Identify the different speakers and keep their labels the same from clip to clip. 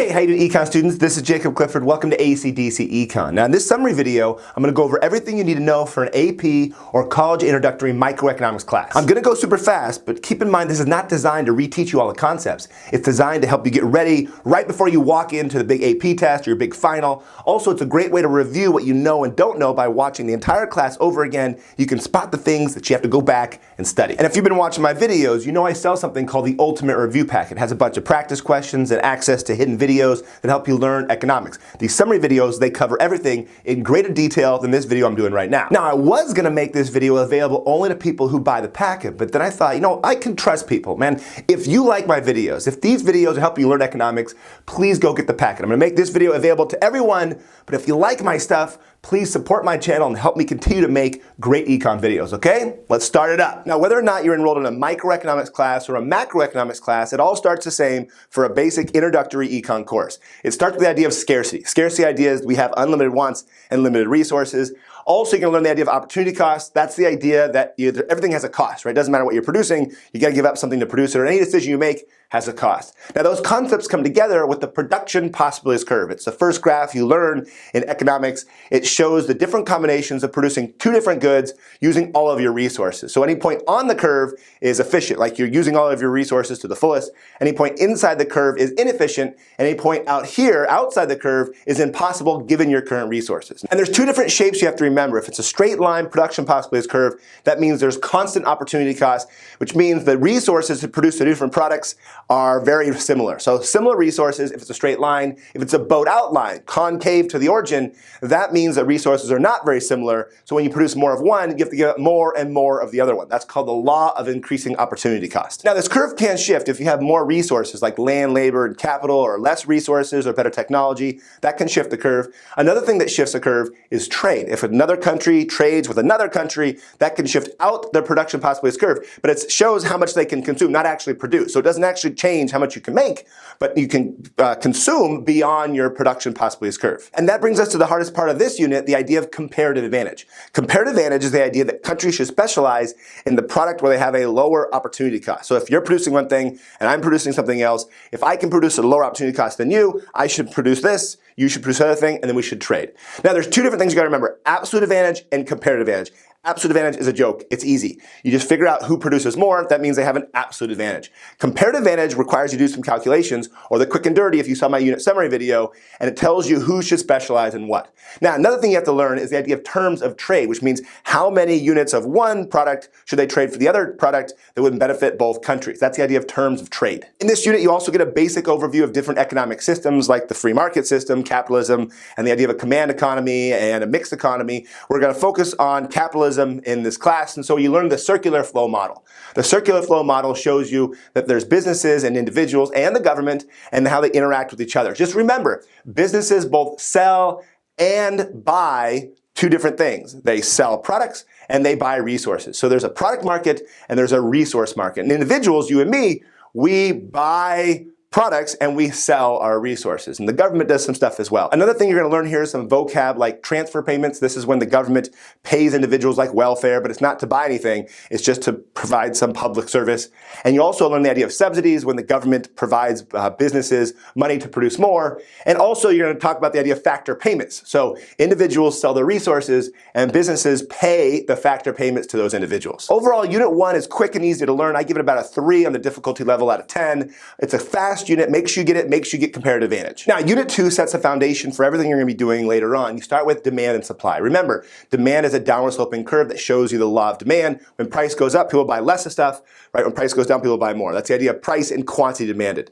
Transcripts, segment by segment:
Speaker 1: Hey, how you doing, Econ students? This is Jacob Clifford. Welcome to AC/DC Econ. Now in this summary video, I'm going to go over everything you need to know for an AP or college introductory microeconomics class. I'm going to go super fast, but keep in mind this is not designed to reteach you all the concepts. It's designed to help you get ready right before you walk into the big AP test or your big final. Also, it's a great way to review what you know and don't know by watching the entire class over again. You can spot the things that you have to go back and study. And if you've been watching my videos, you know I sell something called the Ultimate Review Pack. It has a bunch of practice questions and access to hidden videos that help you learn economics. These summary videos, they cover everything in greater detail than this video I'm doing right now. Now, I was gonna make this video available only to people who buy the packet, but then I thought, you know, I can trust people, man. If you like my videos, if these videos help you learn economics, please go get the packet. I'm gonna make this video available to everyone, but if you like my stuff, please support my channel and help me continue to make great econ videos, okay? Let's start it up. Now, whether or not you're enrolled in a microeconomics class or a macroeconomics class, it all starts the same for a basic introductory econ course. It starts with the idea of scarcity. Scarcity idea is we have unlimited wants and limited resources. Also, you're gonna learn the idea of opportunity cost. That's the idea that everything has a cost, right? It doesn't matter what you're producing, you gotta give up something to produce it, or any decision you make has a cost. Now, those concepts come together with the production possibilities curve. It's the first graph you learn in economics. It shows the different combinations of producing two different goods using all of your resources. So any point on the curve is efficient, like you're using all of your resources to the fullest. Any point inside the curve is inefficient. Any point out here, outside the curve, is impossible given your current resources. And there's two different shapes you have to remember. If it's a straight line production possibilities curve, that means there's constant opportunity cost, which means the resources to produce the different products are very similar. So similar resources, if it's a straight line, if it's a bowed out line, concave to the origin, that means that resources are not very similar. So when you produce more of one, you have to give up more and more of the other one. That's called the law of increasing opportunity cost. Now this curve can shift if you have more resources like land, labor, and capital, or less resources or better technology. That can shift the curve. Another thing that shifts the curve is trade. If another country trades with another country, that can shift out the production possibilities curve, but it shows how much they can consume, not actually produce. So it doesn't actually change how much you can make, but you can consume beyond your production possibilities curve. And that brings us to the hardest part of this unit, the idea of comparative advantage. Comparative advantage is the idea that countries should specialize in the product where they have a lower opportunity cost. So if you're producing one thing and I'm producing something else, if I can produce a lower opportunity cost than you, I should produce this, you should produce another thing, and then we should trade. Now there's two different things you gotta remember, absolute advantage and comparative advantage. Absolute advantage is a joke. It's easy. You just figure out who produces more. That means they have an absolute advantage. Comparative advantage requires you to do some calculations, or the quick and dirty if you saw my unit summary video, and it tells you who should specialize in what. Now, another thing you have to learn is the idea of terms of trade, which means how many units of one product should they trade for the other product that would benefit both countries. That's the idea of terms of trade. In this unit, you also get a basic overview of different economic systems like the free market system, capitalism, and the idea of a command economy and a mixed economy. We're going to focus on capitalism in this class, and so you learn the circular flow model. The circular flow model shows you that there's businesses and individuals and the government and how they interact with each other. Just remember, businesses both sell and buy two different things. They sell products and they buy resources. So there's a product market and there's a resource market. And individuals, you and me, we buy products and we sell our resources, and the government does some stuff as well. Another thing you're going to learn here is some vocab like transfer payments. This is when the government pays individuals like welfare, but it's not to buy anything, it's just to provide some public service. And you also learn the idea of subsidies, when the government provides businesses money to produce more. And also you're going to talk about the idea of factor payments. So individuals sell their resources and businesses pay the factor payments to those individuals. Overall, unit 1 is quick and easy to learn. I give it about a 3 on the difficulty level out of 10. It's a fast unit, make sure you get it, make sure you get comparative advantage. Now, unit 2 sets the foundation for everything you're going to be doing later on. You start with demand and supply. Remember, demand is a downward sloping curve that shows you the law of demand. When price goes up, people buy less of stuff, right? When price goes down, people buy more. That's the idea of price and quantity demanded.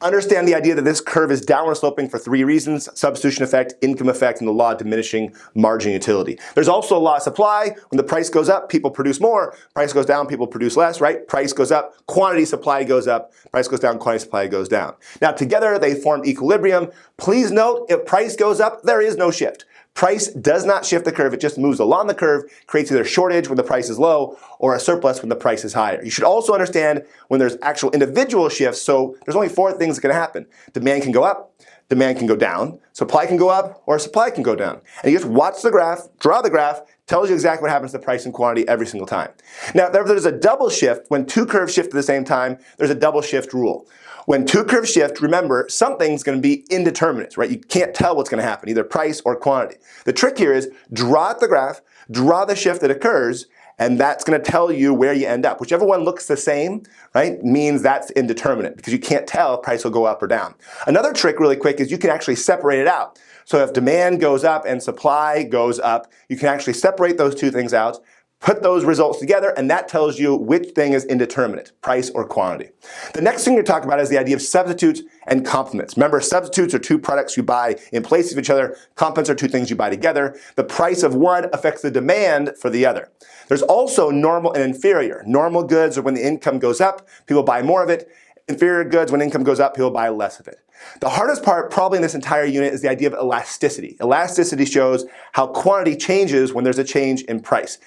Speaker 1: Understand the idea that this curve is downward sloping for 3 reasons: substitution effect, income effect, and the law of diminishing margin utility. There's also a law of supply. When the price goes up, people produce more. Price goes down, people produce less, right? Price goes up, quantity supply goes up. Price goes down, quantity supply goes down. Now together they form equilibrium. Please note, if price goes up, there is no shift. Price does not shift the curve, it just moves along the curve, creates either a shortage when the price is low or a surplus when the price is higher. You should also understand when there's actual individual shifts, so there's only 4 things that can happen. Demand can go up, demand can go down, supply can go up, or supply can go down. And you just watch the graph, draw the graph, tells you exactly what happens to price and quantity every single time. Now, if there's a double shift, when two curves shift at the same time, there's a double shift rule. When two curves shift, remember, something's going to be indeterminate, right? You can't tell what's going to happen, either price or quantity. The trick here is draw out the graph, draw the shift that occurs, and that's going to tell you where you end up. Whichever one looks the same, right, means that's indeterminate because you can't tell if price will go up or down. Another trick really quick is you can actually separate it out. So if demand goes up and supply goes up, you can actually separate those two things out, put those results together, and that tells you which thing is indeterminate, price or quantity. The next thing to talk about is the idea of substitutes and complements. Remember, substitutes are two products you buy in place of each other. Complements are two things you buy together. The price of one affects the demand for the other. There's also normal and inferior. Normal goods are when the income goes up, people buy more of it. Inferior goods, when income goes up, people buy less of it. The hardest part probably in this entire unit is the idea of elasticity. Elasticity shows how quantity changes when there's a change in price.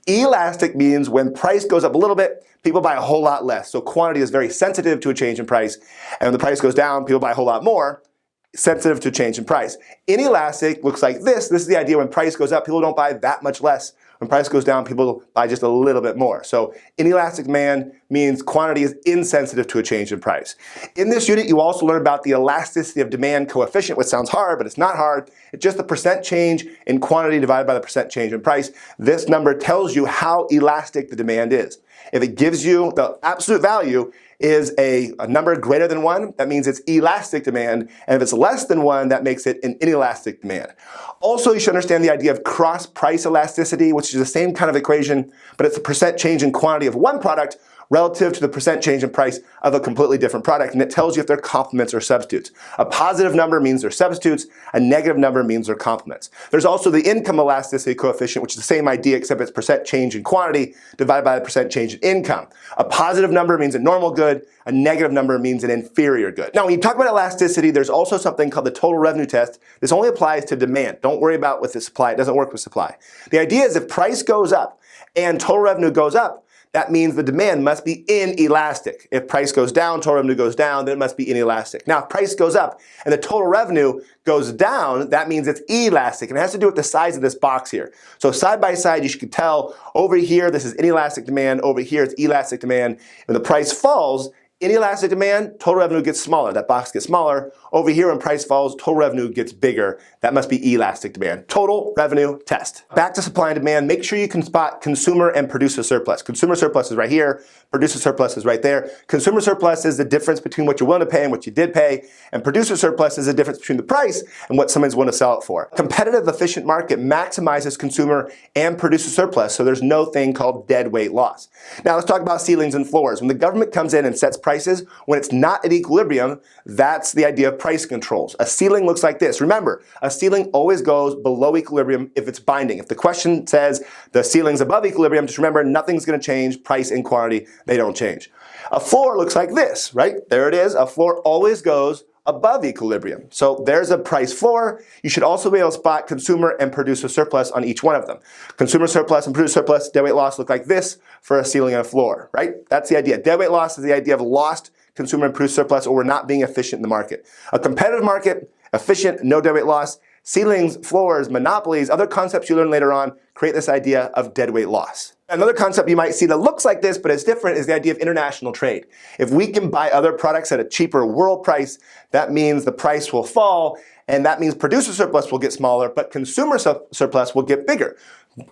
Speaker 1: Elastic means when price goes up a little bit, people buy a whole lot less. So quantity is very sensitive to a change in price. And when the price goes down, people buy a whole lot more, sensitive to change in price. Inelastic looks like this. This is the idea when price goes up, people don't buy that much less. When price goes down, people buy just a little bit more. So inelastic demand means quantity is insensitive to a change in price. In this unit, you also learn about the elasticity of demand coefficient, which sounds hard, but it's not hard. It's just the percent change in quantity divided by the percent change in price. This number tells you how elastic the demand is. If it gives you the absolute value is a number greater than 1, that means it's elastic demand. And if it's less than 1, that makes it an inelastic demand. Also, you should understand the idea of cross-price elasticity, which is the same kind of equation, but it's the percent change in quantity of one product relative to the percent change in price of a completely different product, and it tells you if they're complements or substitutes. A positive number means they're substitutes, a negative number means they're complements. There's also the income elasticity coefficient, which is the same idea except it's percent change in quantity divided by the percent change in income. A positive number means a normal good, a negative number means an inferior good. Now, when you talk about elasticity, there's also something called the total revenue test. This only applies to demand. Don't worry about with the supply. It doesn't work with supply. The idea is if price goes up and total revenue goes up, that means the demand must be inelastic. If price goes down, total revenue goes down, then it must be inelastic. Now, if price goes up and the total revenue goes down, that means it's elastic. And it has to do with the size of this box here. So side by side, you should tell over here, this is inelastic demand. Over here, it's elastic demand. When the price falls, inelastic demand, total revenue gets smaller. That box gets smaller. Over here, when price falls, total revenue gets bigger. That must be elastic demand. Total revenue test. Back to supply and demand. Make sure you can spot consumer and producer surplus. Consumer surplus is right here. Producer surplus is right there. Consumer surplus is the difference between what you're willing to pay and what you did pay. And producer surplus is the difference between the price and what someone's willing to sell it for. Competitive, efficient market maximizes consumer and producer surplus, so there's no thing called dead weight loss. Now let's talk about ceilings and floors. When the government comes in and sets prices, when it's not at equilibrium, that's the idea of price controls. A ceiling looks like this. Remember, a ceiling always goes below equilibrium if it's binding. If the question says the ceiling's above equilibrium, just remember nothing's going to change. Price and quantity, they don't change. A floor looks like this, right? There it is. A floor always goes above equilibrium. So there's a price floor. You should also be able to spot consumer and producer surplus on each one of them. Consumer surplus and producer surplus, deadweight loss look like this for a ceiling and a floor, right? That's the idea. Deadweight loss is the idea of lost consumer and producer surplus, or we're not being efficient in the market. A competitive market, efficient, no deadweight loss. Ceilings, floors, monopolies, other concepts you learn later on create this idea of deadweight loss. Another concept you might see that looks like this, but it's different, is the idea of international trade. If we can buy other products at a cheaper world price, that means the price will fall, and that means producer surplus will get smaller, but consumer surplus will get bigger.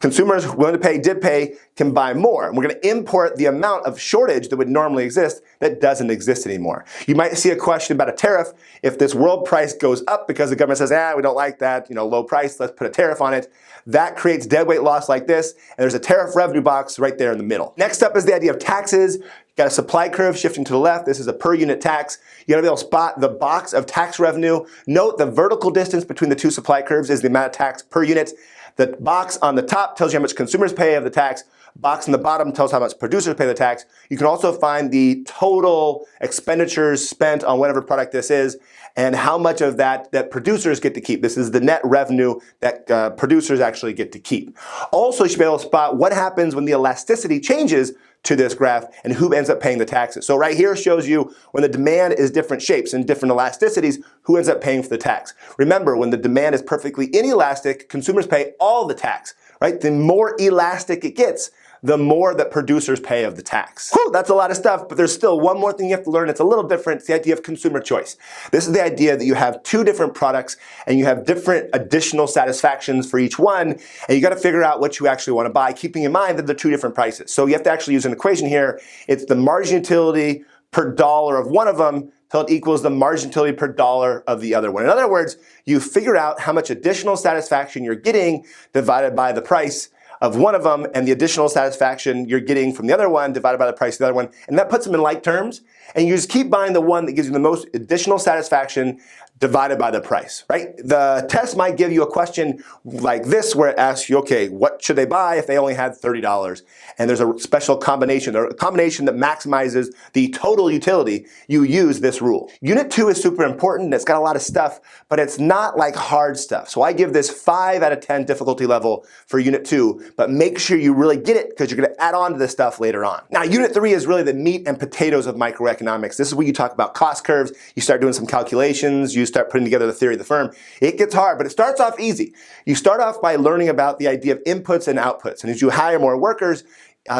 Speaker 1: Consumers willing to pay, did pay, can buy more. And we're going to import the amount of shortage that would normally exist that doesn't exist anymore. You might see a question about a tariff. If this world price goes up because the government says, we don't like that, low price, let's put a tariff on it. That creates deadweight loss like this, and there's a tariff revenue box right there in the middle. Next up is the idea of taxes. You got a supply curve shifting to the left. This is a per unit tax. You gotta be able to spot the box of tax revenue. Note the vertical distance between the two supply curves is the amount of tax per unit. The box on the top tells you how much consumers pay of the tax. Box on the bottom tells how much producers pay the tax. You can also find the total expenditures spent on whatever product this is and how much of that producers get to keep. This is the net revenue that producers actually get to keep. Also, you should be able to spot what happens when the elasticity changes to this graph and who ends up paying the taxes. So right here shows you when the demand is different shapes and different elasticities, who ends up paying for the tax. Remember, when the demand is perfectly inelastic, consumers pay all the tax, right? The more elastic it gets, the more that producers pay of the tax. Whew, that's a lot of stuff, but there's still one more thing you have to learn. It's a little different. It's the idea of consumer choice. This is the idea that you have two different products and you have different additional satisfactions for each one, and you got to figure out what you actually want to buy, keeping in mind that they're two different prices. So you have to actually use an equation here. It's the margin utility per dollar of one of them till it equals the margin utility per dollar of the other one. In other words, you figure out how much additional satisfaction you're getting divided by the price of one of them and the additional satisfaction you're getting from the other one divided by the price of the other one, and that puts them in like terms, and you just keep buying the one that gives you the most additional satisfaction divided by the price, right? The test might give you a question like this where it asks you, okay, what should they buy if they only had $30? And there's a special combination, or a combination that maximizes the total utility. You use this rule. Unit 2 is super important. It's got a lot of stuff, but it's not like hard stuff. So I give this 5 out of 10 difficulty level for Unit 2, but make sure you really get it because you're going to add on to this stuff later on. Now, Unit 3 is really the meat and potatoes of microeconomics. This is where you talk about cost curves. You start doing some calculations. You start putting together the theory of the firm. It gets hard, but it starts off easy. You start off by learning about the idea of inputs and outputs. And as you hire more workers,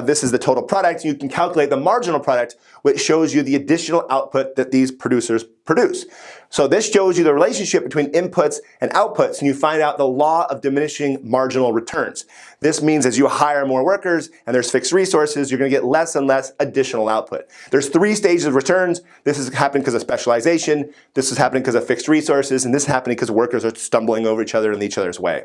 Speaker 1: this is the total product. You can calculate the marginal product, which shows you the additional output that these producers produce. So this shows you the relationship between inputs and outputs, and you find out the law of diminishing marginal returns. This means as you hire more workers and there's fixed resources, you're going to get less and less additional output. There's 3 stages of returns. This is happening because of specialization, this is happening because of fixed resources, and this is happening because workers are stumbling over each other in each other's way.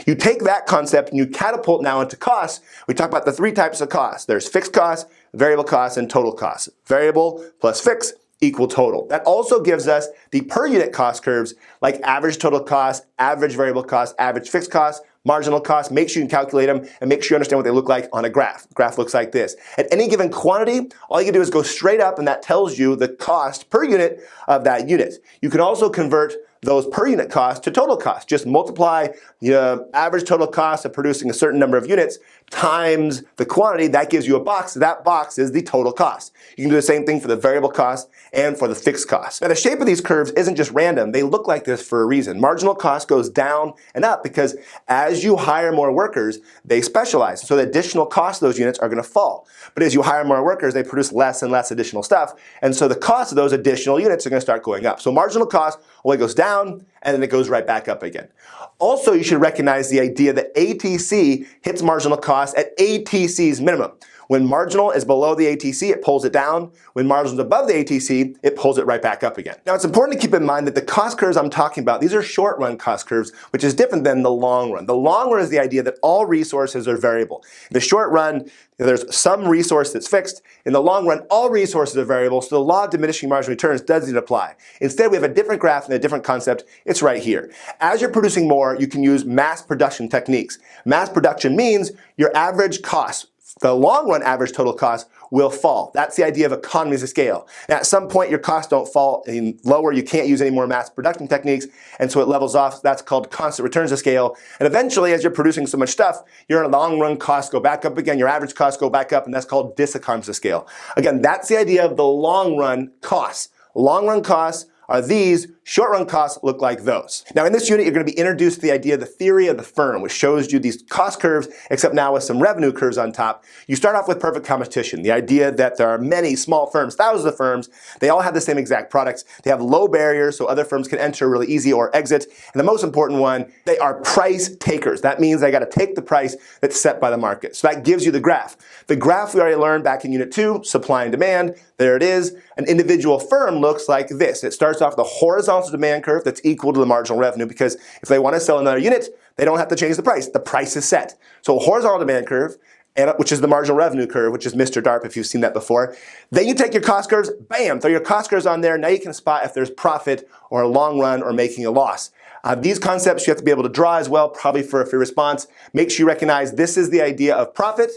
Speaker 1: You take that concept and you catapult now into costs. We talk about the 3 types of costs. There's fixed costs, variable costs, and total costs. Variable plus fixed equal total. That also gives us the per unit cost curves like average total cost, average variable cost, average fixed cost, marginal cost. Make sure you can calculate them and make sure you understand what they look like on a graph. The graph looks like this. At any given quantity, all you can do is go straight up and that tells you the cost per unit of that unit. You can also convert those per unit costs to total cost. Just multiply the average total cost of producing a certain number of units times the quantity. That gives you a box. That box is the total cost. You can do the same thing for the variable cost and for the fixed cost. Now the shape of these curves isn't just random. They look like this for a reason. Marginal cost goes down and up because as you hire more workers, they specialize. So the additional cost of those units are going to fall. But as you hire more workers, they produce less and less additional stuff. And so the cost of those additional units are going to start going up. So marginal cost only goes down and then it goes right back up again. Also, you should recognize the idea that ATC hits marginal cost at ATC's minimum. When marginal is below the ATC, it pulls it down. When marginal is above the ATC, it pulls it right back up again. Now, it's important to keep in mind that the cost curves I'm talking about, these are short-run cost curves, which is different than the long run. The long run is the idea that all resources are variable. In the short run, there's some resource that's fixed. In the long run, all resources are variable, so the law of diminishing marginal returns doesn't apply. Instead, we have a different graph and a different concept. It's right here. As you're producing more, you can use mass production techniques. Mass production means your average cost, the long run average total cost, will fall. That's the idea of economies of scale. Now, at some point, your costs don't fall lower. You can't use any more mass production techniques, and so it levels off. That's called constant returns to scale. And eventually, as you're producing so much stuff, your long run costs go back up again, your average costs go back up, and that's called diseconomies of scale. Again, that's the idea of the long run costs. Long run costs are these, short run costs look like those. Now in this unit, you're going to be introduced to the idea of the theory of the firm, which shows you these cost curves, except now with some revenue curves on top. You start off with perfect competition, the idea that there are many small firms, thousands of firms, they all have the same exact products, they have low barriers so other firms can enter really easy or exit, and the most important one, they are price takers. That means they got to take the price that's set by the market. So that gives you the graph. The graph we already learned back in Unit 2, supply and demand, there it is. An individual firm looks like this. It starts off the horizontal demand curve that's equal to the marginal revenue because if they want to sell another unit, they don't have to change the price. The price is set. So a horizontal demand curve, which is the marginal revenue curve, which is Mr. DARP if you've seen that before. Then you take your cost curves, bam, throw your cost curves on there. Now you can spot if there's profit or a long run or making a loss. These concepts you have to be able to draw as well, probably for a free response. Make sure you recognize this is the idea of profit,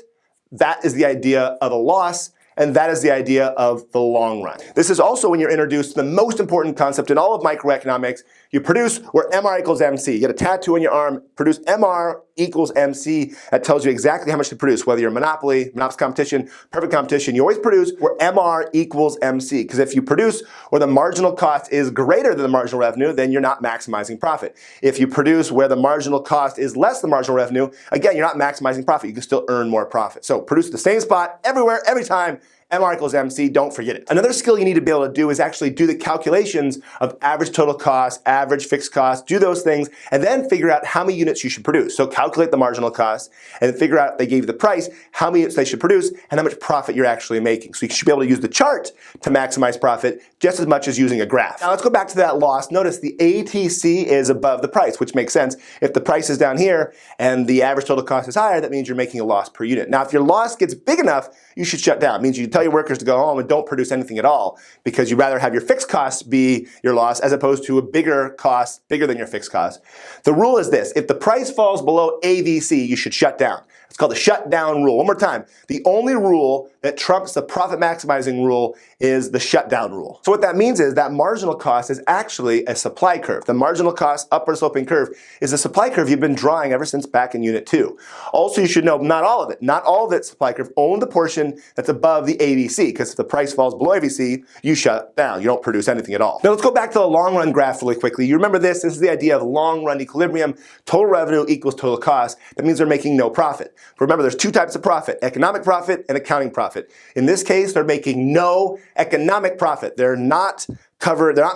Speaker 1: that is the idea of a loss, and that is the idea of the long run. This is also when you're introduced to the most important concept in all of microeconomics. You produce where MR equals MC. You get a tattoo on your arm, produce MR equals MC. That tells you exactly how much to produce, whether you're monopoly, monopoly competition, perfect competition. You always produce where MR equals MC, because if you produce where the marginal cost is greater than the marginal revenue, then you're not maximizing profit. If you produce where the marginal cost is less than marginal revenue, again, you're not maximizing profit. You can still earn more profit. So produce the same spot everywhere, every time. MR equals MC, don't forget it. Another skill you need to be able to do is actually do the calculations of average total cost, average fixed cost, do those things, and then figure out how many units you should produce. So calculate the marginal cost, and then figure out if they gave you the price, how many units they should produce, and how much profit you're actually making. So you should be able to use the chart to maximize profit just as much as using a graph. Now let's go back to that loss. Notice the ATC is above the price, which makes sense. If the price is down here and the average total cost is higher, that means you're making a loss per unit. Now if your loss gets big enough, you should shut down. It means you tell your workers to go home and don't produce anything at all, because you'd rather have your fixed costs be your loss as opposed to a bigger cost, bigger than your fixed cost. The rule is this: if the price falls below AVC, you should shut down. It's called the shutdown rule. One more time. The only rule that trumps the profit maximizing rule is the shutdown rule. So what that means is that marginal cost is actually a supply curve. The marginal cost upward sloping curve is a supply curve you've been drawing ever since back in Unit 2. Also, you should know not all of it. Not all of that supply curve, only the portion that's above the AVC, because if the price falls below AVC, you shut down. You don't produce anything at all. Now let's go back to the long run graph really quickly. You remember this. This is the idea of long run equilibrium. Total revenue equals total cost. That means they're making no profit. Remember, there's two types of profit: economic profit and accounting profit. In this case, they're making no economic profit. They're not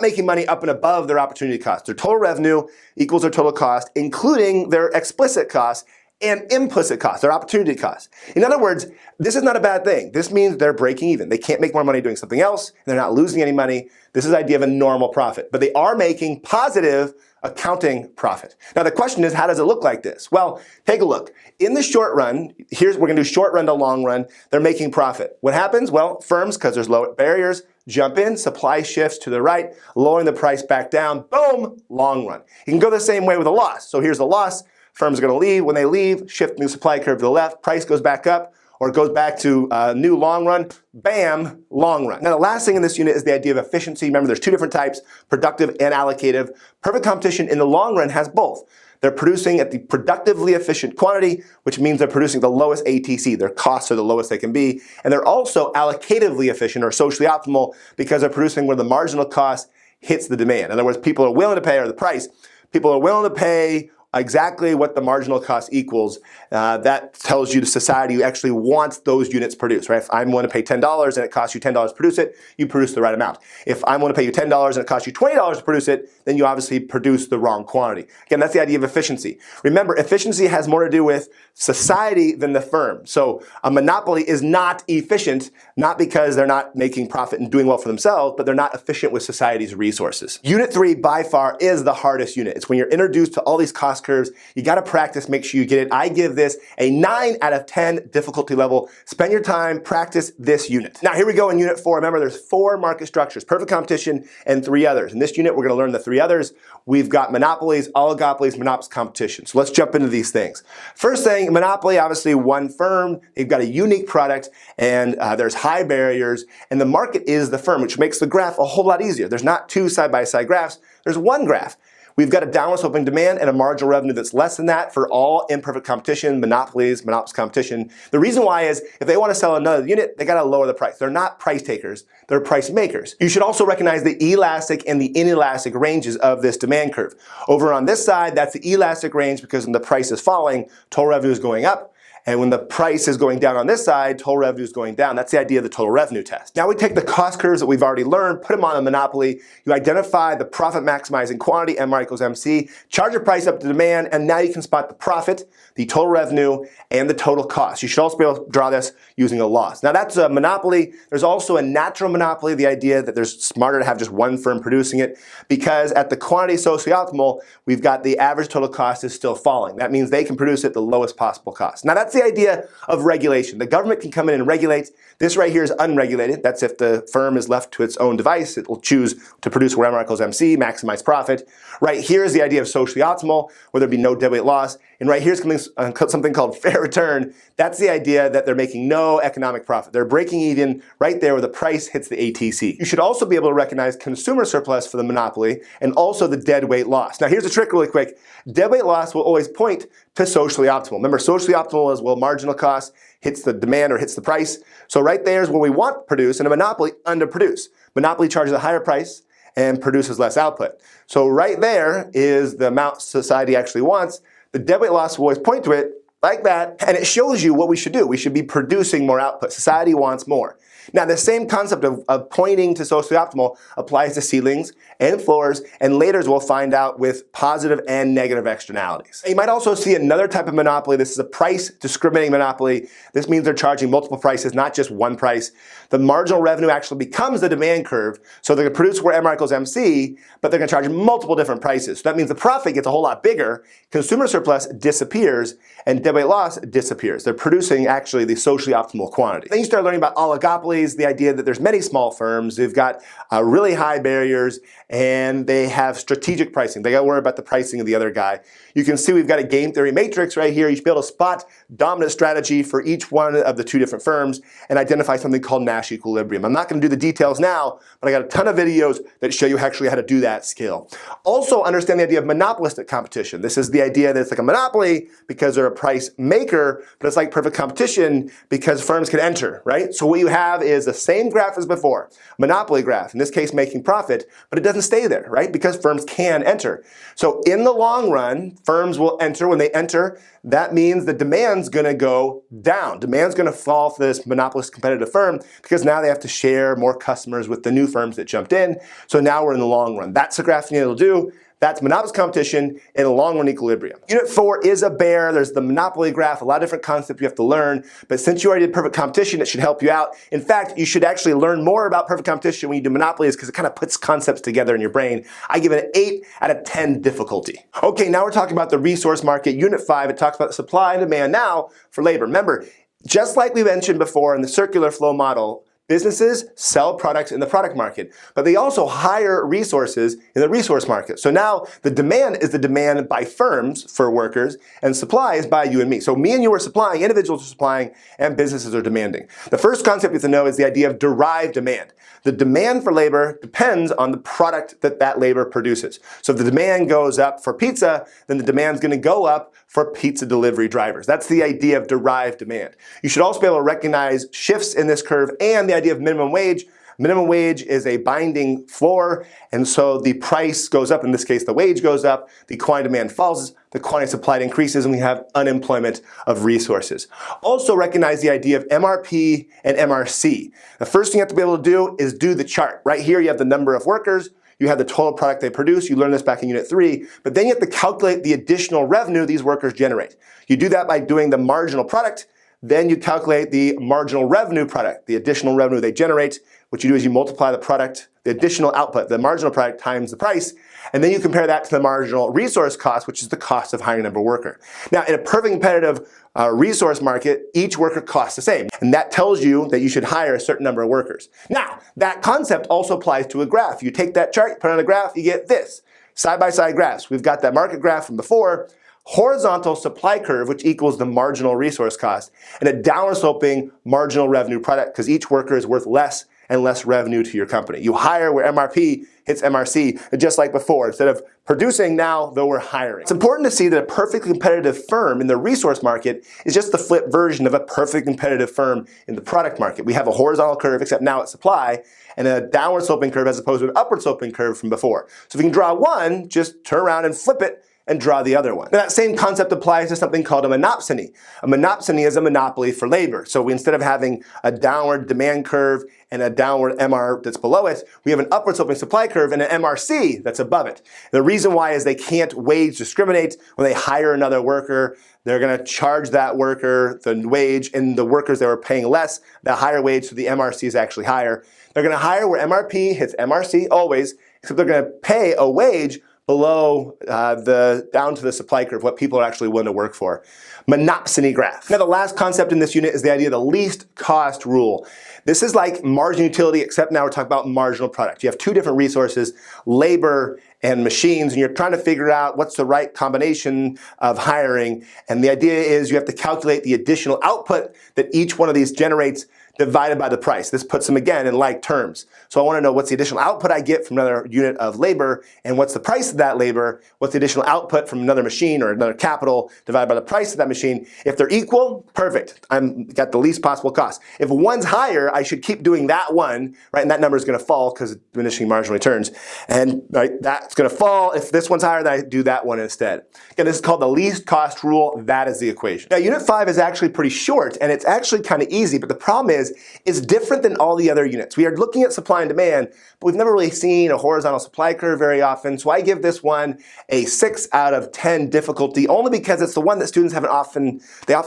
Speaker 1: making money up and above their opportunity cost. Their total revenue equals their total cost, including their explicit costs and implicit costs, their opportunity costs. In other words, this is not a bad thing. This means they're breaking even. They can't make more money doing something else. They're not losing any money. This is the idea of a normal profit. But they are making positive accounting profit. Now the question is, how does it look like this? Well, take a look. In the short run, we're going to do short run to long run. They're making profit. What happens? Well, firms, because there's low barriers, jump in, supply shifts to the right, lowering the price back down. Boom, long run. You can go the same way with a loss. So here's the loss. Firms are going to leave. When they leave, shift new supply curve to the left, price goes back up, or it goes back to new long run, bam, long run. Now the last thing in this unit is the idea of efficiency. Remember, there's two different types: productive and allocative. Perfect competition in the long run has both. They're producing at the productively efficient quantity, which means they're producing the lowest ATC. Their costs are the lowest they can be. And they're also allocatively efficient, or socially optimal, because they're producing where the marginal cost hits the demand. In other words, people are willing to pay, or the price, people are willing to pay exactly what the marginal cost equals. That tells you the society who actually wants those units produced, right? If I'm willing to pay $10 and it costs you $10 to produce it, you produce the right amount. If I'm willing to pay you $10 and it costs you $20 to produce it, then you obviously produce the wrong quantity. Again, that's the idea of efficiency. Remember, efficiency has more to do with society than the firm. So a monopoly is not efficient, not because they're not making profit and doing well for themselves, but they're not efficient with society's resources. Unit 3 by far is the hardest unit. It's when you're introduced to all these cost curves. You got to practice, make sure you get it. I give this a 9 out of 10 difficulty level. Spend your time, practice this unit. Now here we go in Unit 4. Remember, there's 4 market structures: perfect competition and 3 others. In this unit, we're going to learn the 3 others. We've got monopolies, oligopolies, monopoly competition. So let's jump into these things. First thing, monopoly, obviously one firm. They've got a unique product, and there's high barriers, and the market is the firm, which makes the graph a whole lot easier. There's not 2 side-by-side graphs. There's one graph. We've got a downward sloping demand and a marginal revenue that's less than that for all imperfect competition, monopolies, monopoly competition. The reason why is if they want to sell another unit, they got to lower the price. They're not price takers, they're price makers. You should also recognize the elastic and the inelastic ranges of this demand curve. Over on this side, that's the elastic range, because when the price is falling, total revenue is going up. And when the price is going down on this side, total revenue is going down. That's the idea of the total revenue test. Now we take the cost curves that we've already learned, put them on a monopoly. You identify the profit maximizing quantity, MR equals MC, charge your price up to demand, and now you can spot the profit, the total revenue, and the total cost. You should also be able to draw this using a loss. Now that's a monopoly. There's also a natural monopoly, the idea that there's smarter to have just one firm producing it, because at the quantity socially optimal, we've got the average total cost is still falling. That means they can produce at the lowest possible cost. Now that's the idea of regulation. The government can come in and regulate. This right here is unregulated. That's if the firm is left to its own device. It will choose to produce where MR equals MC, maximize profit. Right here is the idea of socially optimal, where there'd be no deadweight loss. And right here's something called fair return. That's the idea that they're making no economic profit. They're breaking even right there where the price hits the ATC. You should also be able to recognize consumer surplus for the monopoly and also the deadweight loss. Now here's a trick really quick. Deadweight loss will always point to socially optimal. Remember, socially optimal is, well, marginal cost hits the demand or hits the price. So right there is where we want to produce, and a monopoly underproduce. Monopoly charges a higher price and produces less output. So right there is the amount society actually wants. The deadweight loss will always point to it like that, and it shows you what we should do. We should be producing more output. Society wants more. Now, the same concept of pointing to socially optimal applies to ceilings and floors, and later we'll find out with positive and negative externalities. You might also see another type of monopoly. This is a price discriminating monopoly. This means they're charging multiple prices, not just one price. The marginal revenue actually becomes the demand curve, so they're going to produce where MR equals MC, but they're going to charge multiple different prices. So that means the profit gets a whole lot bigger, consumer surplus disappears, and deadweight loss disappears. They're producing actually the socially optimal quantity. Then you start learning about oligopolies, the idea that there's many small firms, they've got really high barriers, and they have strategic pricing. They got to worry about the pricing of the other guy. You can see we've got a game theory matrix right here. You should be able to spot dominant strategy for each one of the two different firms and identify something called Nash equilibrium. I'm not going to do the details now, but I got a ton of videos that show you actually how to do that skill. Also understand the idea of monopolistic competition. This is the idea that it's like a monopoly because they're a price maker, but it's like perfect competition because firms can enter, right? So what you have is the same graph as before, monopoly graph, in this case making profit, but it doesn't stay there, right? Because firms can enter. So in the long run, firms will enter. When they enter, that means the demand's going to go down. Demand's going to fall for this monopolist competitive firm because now they have to share more customers with the new firms that jumped in. So now we're in the long run. That's the graph you need to do. That's monopolist competition in a long run equilibrium. Unit 4 is a bear. There's the monopoly graph, a lot of different concepts you have to learn. But since you already did perfect competition, it should help you out. In fact, you should actually learn more about perfect competition when you do monopolies because it kind of puts concepts together in your brain. I give it an 8 out of 10 difficulty. Okay, now we're talking about the resource market. Unit 5, it talks about the supply and demand now for labor. Remember, just like we mentioned before in the circular flow model, businesses sell products in the product market, but they also hire resources in the resource market. So now the demand is the demand by firms for workers, and supply is by you and me. So me and you are supplying, individuals are supplying, and businesses are demanding. The first concept you have to know is the idea of derived demand. The demand for labor depends on the product that that labor produces. So if the demand goes up for pizza, then the demand is going to go up for pizza delivery drivers. That's the idea of derived demand. You should also be able to recognize shifts in this curve and the idea of minimum wage. Minimum wage is a binding floor, and so the price goes up. In this case, the wage goes up, the quantity demand falls, the quantity supplied increases, and we have unemployment of resources. Also recognize the idea of MRP and MRC. The first thing you have to be able to do is do the chart. Right here you have the number of workers, you have the total product they produce, you learned this back in Unit 3, but then you have to calculate the additional revenue these workers generate. You do that by doing the marginal product, then you calculate the marginal revenue product, the additional revenue they generate. What you do is you multiply the product, the additional output, the marginal product times the price, and then you compare that to the marginal resource cost, which is the cost of hiring a number of worker. Now, in a perfect competitive resource market, each worker costs the same, and that tells you that you should hire a certain number of workers. Now, that concept also applies to a graph. You take that chart, you put it on a graph, you get this, side-by-side graphs. We've got that market graph from before, horizontal supply curve, which equals the marginal resource cost, and a downward sloping marginal revenue product, because each worker is worth less and less revenue to your company. You hire where MRP hits MRC, and just like before, instead of producing now, though we're hiring. It's important to see that a perfectly competitive firm in the resource market is just the flip version of a perfectly competitive firm in the product market. We have a horizontal curve, except now it's supply, and a downward sloping curve as opposed to an upward sloping curve from before. So if you can draw one, just turn around and flip it, and draw the other one. Now, that same concept applies to something called a monopsony. A monopsony is a monopoly for labor. So instead of having a downward demand curve and a downward MR that's below it, we have an upward sloping supply curve and an MRC that's above it. The reason why is they can't wage discriminate. When they hire another worker, they're going to charge that worker the wage, and the workers that were paying less, the higher wage, so the MRC is actually higher. They're going to hire where MRP hits MRC always, except they're going to pay a wage below down to the supply curve, what people are actually willing to work for. Monopsony graph. Now, the last concept in this unit is the idea of the least cost rule. This is like margin utility, except now we're talking about marginal product. You have two different resources, labor and machines, and you're trying to figure out what's the right combination of hiring. And the idea is you have to calculate the additional output that each one of these generates divided by the price. This puts them again in like terms. So I want to know what's the additional output I get from another unit of labor, and what's the price of that labor, what's the additional output from another machine or another capital divided by the price of that machine. If they're equal, perfect. I've got the least possible cost. If one's higher, I should keep doing that one, right? And that number is going to fall because it's diminishing marginal returns. And right, that's going to fall. If this one's higher, then I do that one instead. Again, this is called the least cost rule. That is the equation. Now, unit 5 is actually pretty short, and it's actually kind of easy, but the problem is it's different than all the other units. We are looking at supply and demand, but we've never really seen a horizontal supply curve very often. So I give this one a 6 out of 10 difficulty, only because it's the one that students often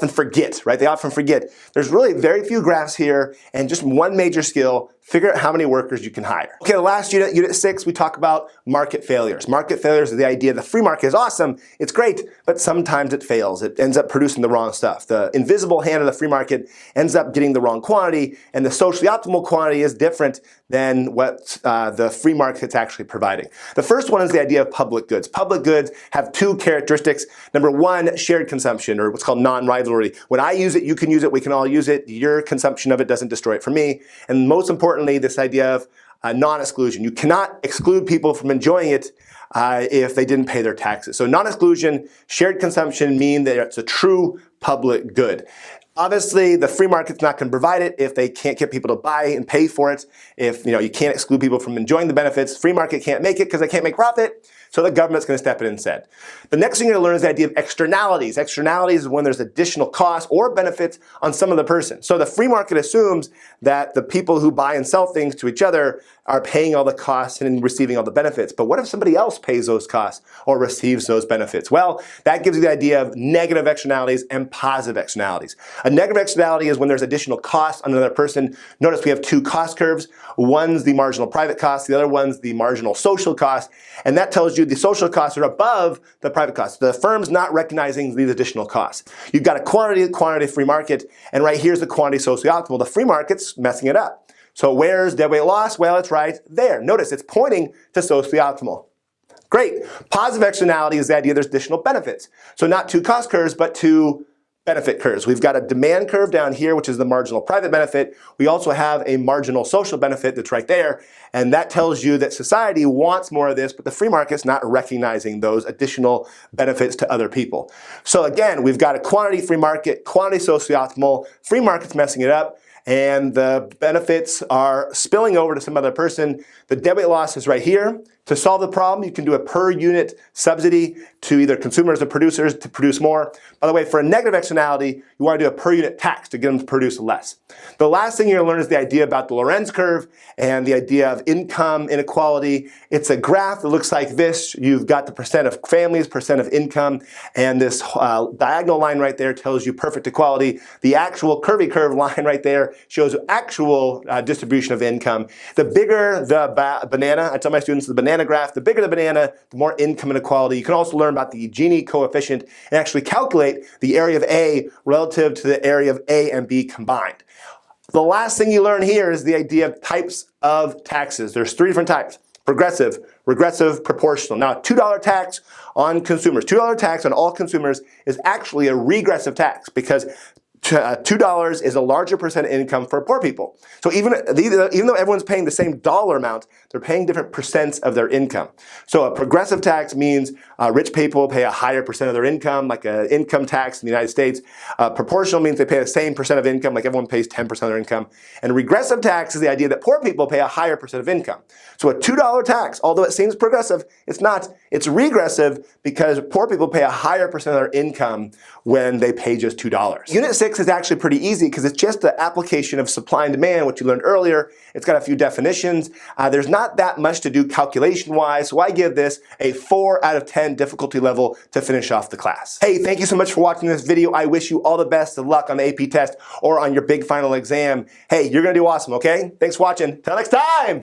Speaker 1: forget, right? They often forget. There's really very few graphs here, and just one major skill: figure out how many workers you can hire. Okay, the last unit, unit 6, we talk about market failures. Market failures are the idea the free market is awesome, it's great, but sometimes it fails. It ends up producing the wrong stuff. The invisible hand of the free market ends up getting the wrong quantity, and the socially optimal quantity is different than what the free market's actually providing. The first one is the idea of public goods. Public goods have two characteristics. Number one, shared consumption, or what's called non-rivalry. When I use it, you can use it, we can all use it. Your consumption of it doesn't destroy it for me. And most importantly, this idea of non-exclusion. You cannot exclude people from enjoying it if they didn't pay their taxes. So non-exclusion, shared consumption mean that it's a true public good. Obviously, the free market's not going to provide it if they can't get people to buy and pay for it. If you can't exclude people from enjoying the benefits, free market can't make it because they can't make profit. So the government's going to step in instead. The next thing you're going to learn is the idea of externalities. Externalities is when there's additional costs or benefits on some of the person. So the free market assumes that the people who buy and sell things to each other are paying all the costs and receiving all the benefits. But what if somebody else pays those costs or receives those benefits? Well, that gives you the idea of negative externalities and positive externalities. A negative externality is when there's additional costs on another person. Notice we have two cost curves. One's the marginal private cost, the other one's the marginal social cost. And that tells you the social costs are above the private costs. The firm's not recognizing these additional costs. You've got a quantity free market, and right here's the quantity socially optimal. The free market's messing it up. So where's dead weight loss? Well, it's right there. Notice it's pointing to socially optimal. Great. Positive externality is the idea there's additional benefits. So not two cost curves, but two benefit curves. We've got a demand curve down here, which is the marginal private benefit. We also have a marginal social benefit that's right there. And that tells you that society wants more of this, but the free market's not recognizing those additional benefits to other people. So again, we've got a quantity free market, quantity socially optimal, free market's messing it up, and the benefits are spilling over to some other person. The dead weight loss is right here. To solve the problem, you can do a per unit subsidy to either consumers or producers to produce more. By the way, for a negative externality, you want to do a per unit tax to get them to produce less. The last thing you're going to learn is the idea about the Lorenz curve and the idea of income inequality. It's a graph that looks like this. You've got the percent of families, percent of income, and this diagonal line right there tells you perfect equality. The actual curvy curve line right there shows actual distribution of income. The bigger the banana, I tell my students the banana graph, the bigger the banana, the more income inequality. You can also learn about the Gini coefficient and actually calculate the area of A relative to the area of A and B combined. The last thing you learn here is the idea of types of taxes. There's three different types: progressive, regressive, proportional. Now, a $2 tax on consumers, $2 tax on all consumers is actually a regressive tax because $2 is a larger percent of income for poor people. So even though everyone's paying the same dollar amount, they're paying different percents of their income. So a progressive tax means rich people pay a higher percent of their income, like an income tax in the United States. Proportional means they pay the same percent of income, like everyone pays 10% of their income. And regressive tax is the idea that poor people pay a higher percent of income. So a $2 tax, although it seems progressive, it's not. It's regressive because poor people pay a higher percent of their income when they pay just $2. Unit 6 is actually pretty easy because it's just the application of supply and demand, which you learned earlier. It's got a few definitions. There's not that much to do calculation-wise, so I give this a 4 out of 10 difficulty level to finish off the class. Hey, thank you so much for watching this video. I wish you all the best of luck on the AP test or on your big final exam. Hey, you're gonna do awesome, okay? Thanks for watching. Till next time!